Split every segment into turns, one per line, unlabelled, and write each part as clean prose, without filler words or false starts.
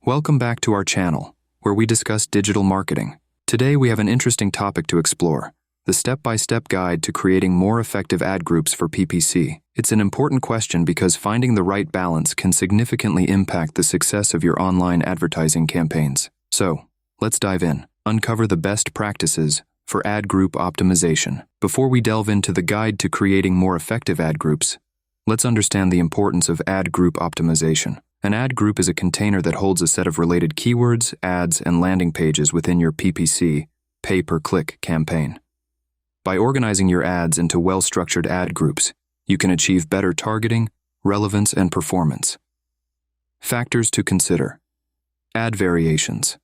Welcome back to our channel, where we discuss digital marketing. Today we have an interesting topic to explore, the step-by-step guide to creating more effective ad groups for PPC. It's an important question because finding the right balance can significantly impact the success of your online advertising campaigns. So, let's dive in. Uncover the best practices for ad group optimization. Before we delve into the guide to creating more effective ad groups, let's understand the importance of ad group optimization. An ad group is a container that holds a set of related keywords, ads, and landing pages within your PPC, pay-per-click campaign. By organizing your ads into well-structured ad groups, you can achieve better targeting, relevance, and performance. Factors to consider. Ad variations.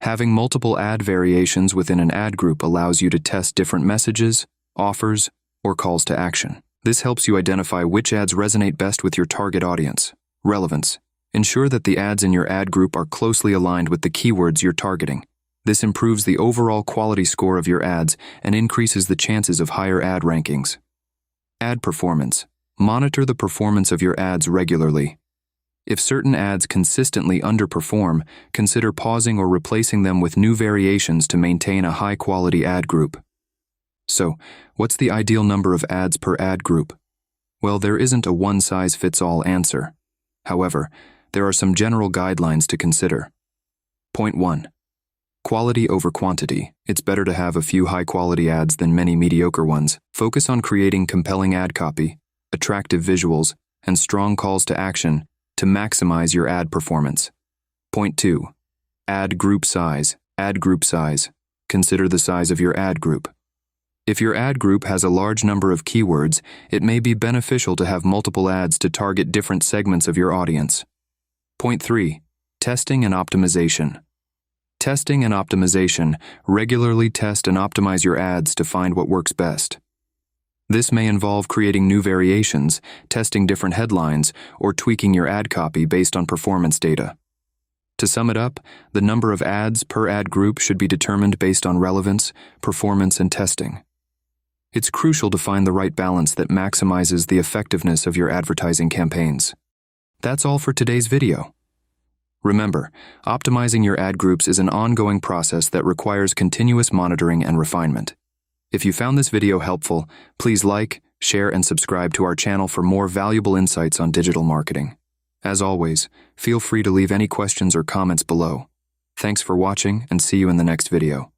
Having multiple ad variations within an ad group allows you to test different messages, offers, or calls to action. This helps you identify which ads resonate best with your target audience. Relevance. Ensure that the ads in your ad group are closely aligned with the keywords you're targeting. This improves the overall quality score of your ads and increases the chances of higher ad rankings. Ad performance. Monitor the performance of your ads regularly. If certain ads consistently underperform, consider pausing or replacing them with new variations to maintain a high-quality ad group. So, what's the ideal number of ads per ad group? Well, there isn't a one-size-fits-all answer. However, there are some general guidelines to consider. Point 1. Quality over quantity. It's better to have a few high-quality ads than many mediocre ones. Focus on creating compelling ad copy, attractive visuals, and strong calls to action to maximize your ad performance. Point 2. Ad group size. Ad group size. Consider the size of your ad group. If your ad group has a large number of keywords, it may be beneficial to have multiple ads to target different segments of your audience. Point 3. Testing and optimization. Testing and optimization. Regularly test and optimize your ads to find what works best. This may involve creating new variations, testing different headlines, or tweaking your ad copy based on performance data. To sum it up, the number of ads per ad group should be determined based on relevance, performance, and testing. It's crucial to find the right balance that maximizes the effectiveness of your advertising campaigns. That's all for today's video. Remember, optimizing your ad groups is an ongoing process that requires continuous monitoring and refinement. If you found this video helpful, please like, share, and subscribe to our channel for more valuable insights on digital marketing. As always, feel free to leave any questions or comments below. Thanks for watching, and see you in the next video.